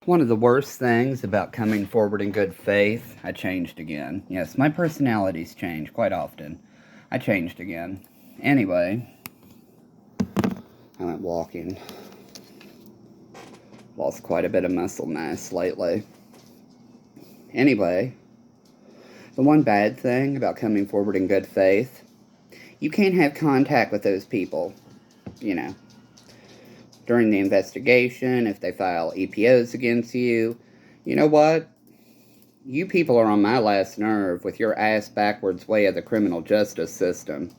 One of the worst things about coming forward in good faith, I changed again. Yes, my personalities change quite often. I changed again. Anyway, I went walking. Lost quite a bit of muscle mass lately. Anyway, the one bad thing about coming forward in good faith, you can't have contact with those people, during the investigation, if they file EPOs against you. You know what? You people are on my last nerve with your ass backwards way of the criminal justice system,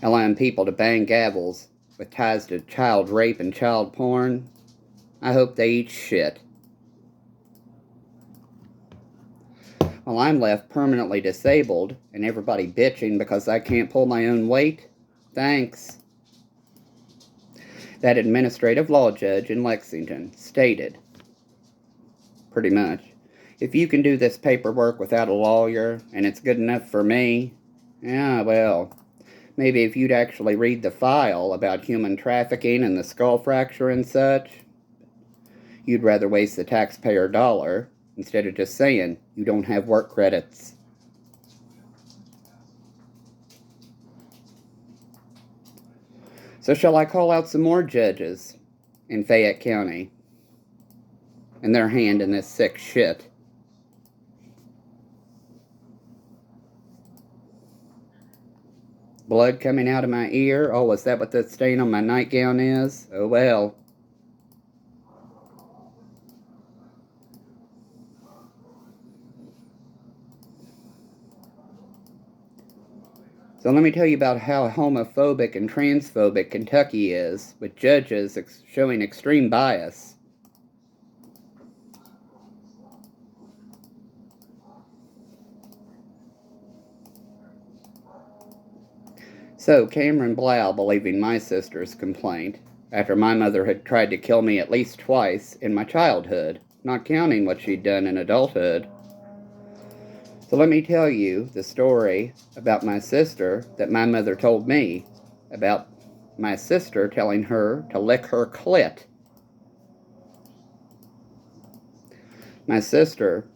allowing people to bang gavels with ties to child rape and child porn. I hope they eat shit. While I'm left permanently disabled and everybody bitching because I can't pull my own weight, thanks. That administrative law judge in Lexington stated, pretty much, if you can do this paperwork without a lawyer and it's good enough for me, yeah, well, maybe if you'd actually read the file about human trafficking and the skull fracture and such, you'd rather waste the taxpayer dollar instead of just saying you don't have work credits. So shall I call out some more judges in Fayette County and their hand in this sick shit? Blood coming out of my ear? Oh, is that what that stain on my nightgown is? Oh well. So let me tell you about how homophobic and transphobic Kentucky is, with judges showing extreme bias. So Cameron Blau believing my sister's complaint, after my mother had tried to kill me at least twice in my childhood, not counting what she'd done in adulthood. So let me tell you the story about my sister that my mother told me, about my sister telling her to lick her clit. My sister,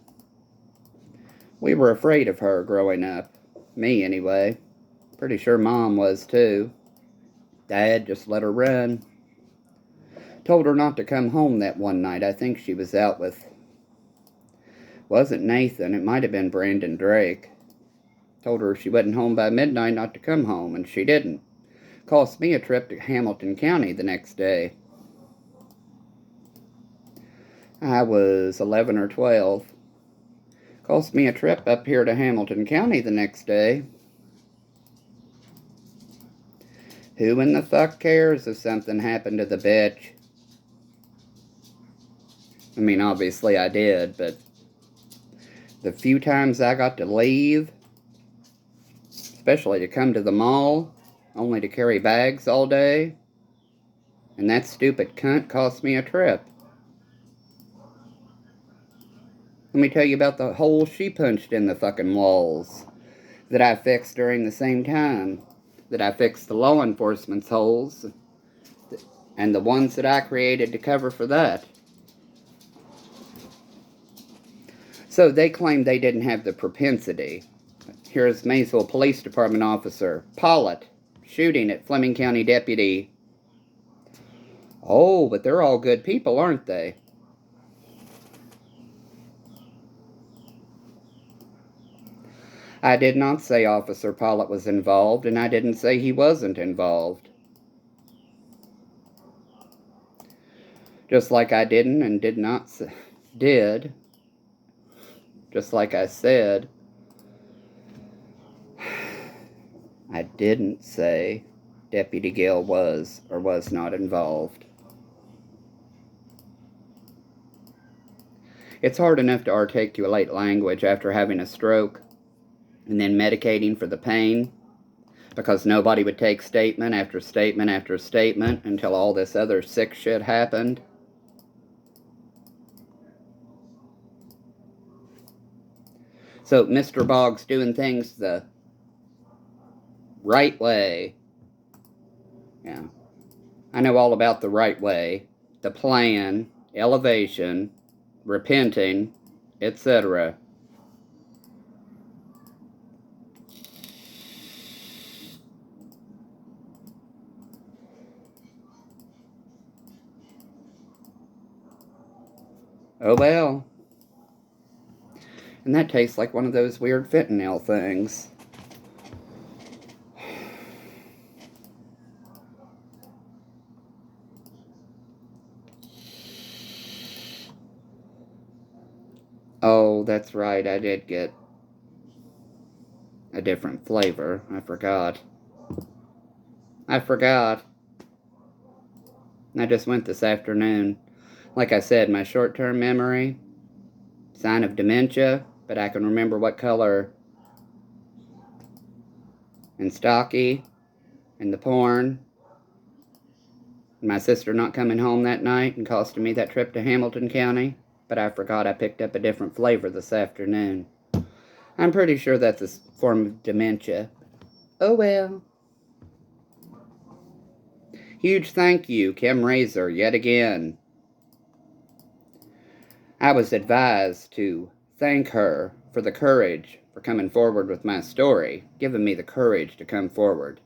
we were afraid of her growing up. Me, anyway. Pretty sure Mom was, too. Dad just let her run. Told her not to come home that one night. I think she was out with... Wasn't Nathan, it might have been Brandon Drake. Told her if she wasn't home by midnight not to come home, and she didn't. Cost me a trip to Hamilton County the next day. I was 11 or 12. Cost me a trip up here to Hamilton County the next day. Who in the fuck cares if something happened to the bitch? I mean, obviously I did, but the few times I got to leave, especially to come to the mall, only to carry bags all day, and that stupid cunt cost me a trip. Let me tell you about the hole she punched in the fucking walls that I fixed during the same time that I fixed the law enforcement's holes and the ones that I created to cover for that. So they claimed they didn't have the propensity. Here's Maysville Police Department officer Pollitt shooting at Fleming County deputy. Oh, but they're all good people, aren't they? I did not say Officer Pollitt was involved, and I didn't say he wasn't involved. Just like I didn't and did not did. Just like I said, I didn't say Deputy Gale was or was not involved. It's hard enough to articulate language after having a stroke and then medicating for the pain, because nobody would take statement after statement after statement until all this other sick shit happened. So Mr. Boggs doing things the right way. Yeah. I know all about the right way, the plan, elevation, repenting, etc. Oh well. And that tastes like one of those weird fentanyl things. Oh, that's right, I did get a different flavor. I forgot. I just went this afternoon. Like I said, my short-term memory, sign of dementia, but I can remember what color and stocky and the porn. And my sister not coming home that night and costing me that trip to Hamilton County, but I forgot I picked up a different flavor this afternoon. I'm pretty sure that's a form of dementia. Oh well. Huge thank you, Kim Razor, yet again. I was advised to thank her for the courage for coming forward with my story, giving me the courage to come forward.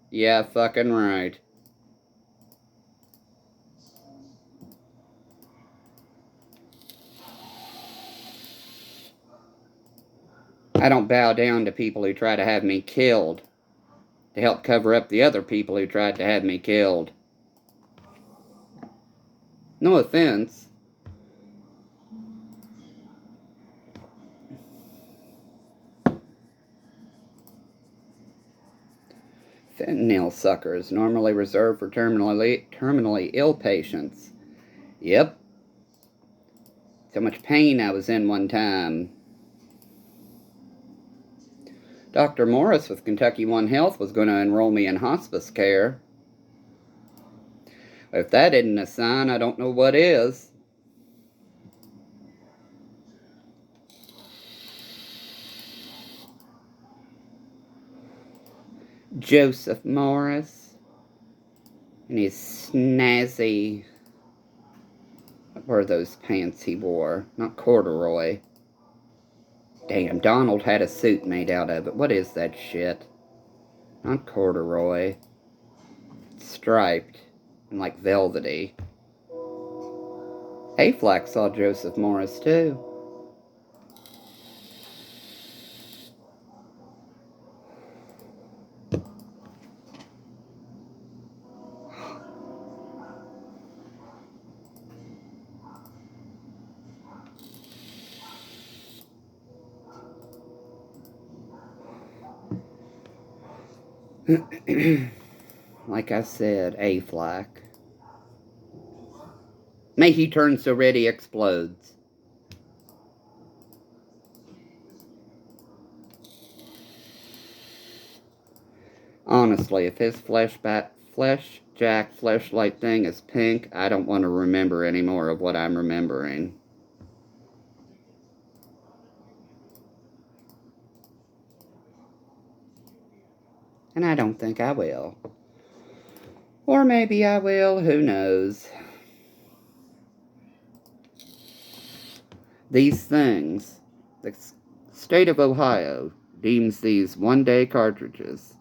Yeah, fucking right. I don't bow down to people who try to have me killed to help cover up the other people who tried to have me killed. No offense. Fentanyl suckers, normally reserved for terminally ill patients. Yep. So much pain I was in one time. Dr. Morris with Kentucky One Health was going to enroll me in hospice care. If that isn't a sign, I don't know what is. Joseph Morris and his snazzy, what were those pants he wore? Not corduroy. Damn, Donald had a suit made out of it. What is that shit? Not corduroy. Striped and like velvety. Aflac saw Joseph Morris too. Like I said, Aflac. May he turn so red he explodes. Honestly, if his fleshlight thing is pink, I don't want to remember any more of what I'm remembering. And I don't think I will. Or maybe I will, who knows. These things, the state of Ohio deems these one-day cartridges.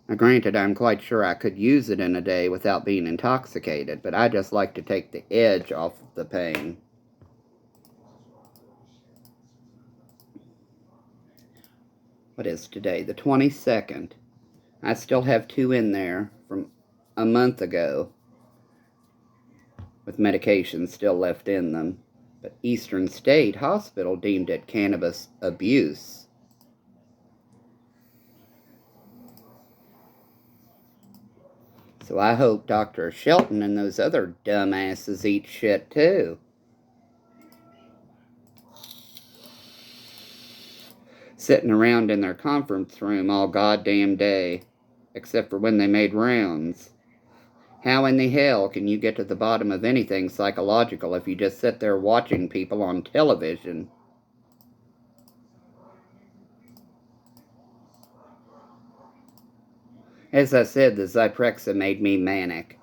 Now, granted, I'm quite sure I could use it in a day without being intoxicated, but I just like to take the edge off of the pain. What is today? The 22nd. I still have 2 in there from a month ago with medication still left in them. But Eastern State Hospital deemed it cannabis abuse. So I hope Dr. Shelton and those other dumbasses eat shit too. Sitting around in their conference room all goddamn day, except for when they made rounds. How in the hell can you get to the bottom of anything psychological if you just sit there watching people on television? As I said, the Zyprexa made me manic.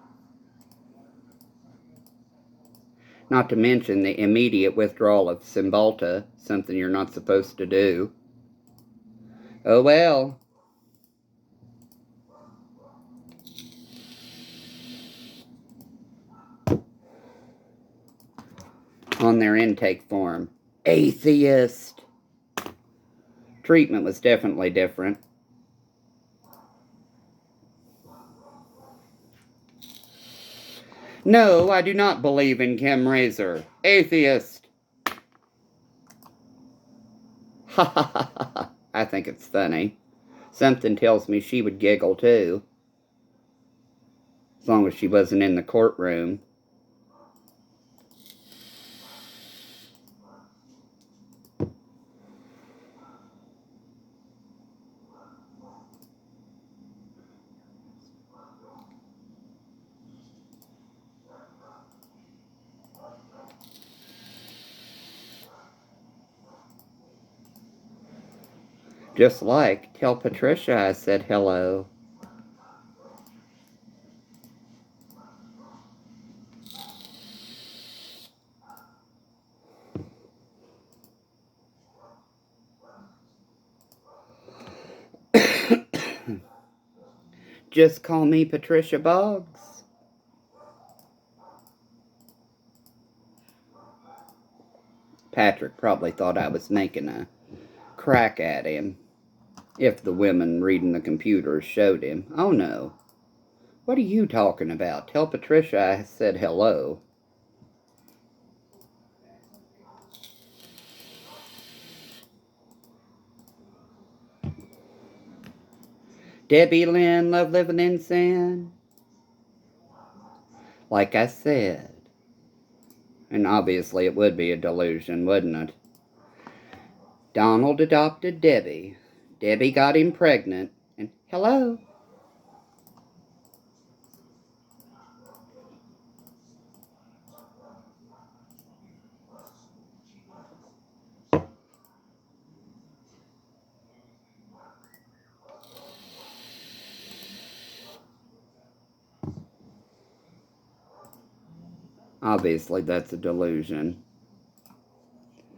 Not to mention the immediate withdrawal of Cymbalta, something you're not supposed to do. Oh well. On their intake form, atheist. Treatment was definitely different. No, I do not believe in Kim Razor. Atheist. Ha ha ha ha. I think it's funny. Something tells me she would giggle too. As long as she wasn't in the courtroom. Just like, tell Patricia I said hello. Just call me Patricia Boggs. Patrick probably thought I was making a crack at him. If the women reading the computers showed him. Oh no. What are you talking about? Tell Patricia I said hello. Debbie Lynn, love living in sin. Like I said. And obviously it would be a delusion, wouldn't it? Donald adopted Debbie. Debbie got him pregnant. And hello. Obviously that's a delusion.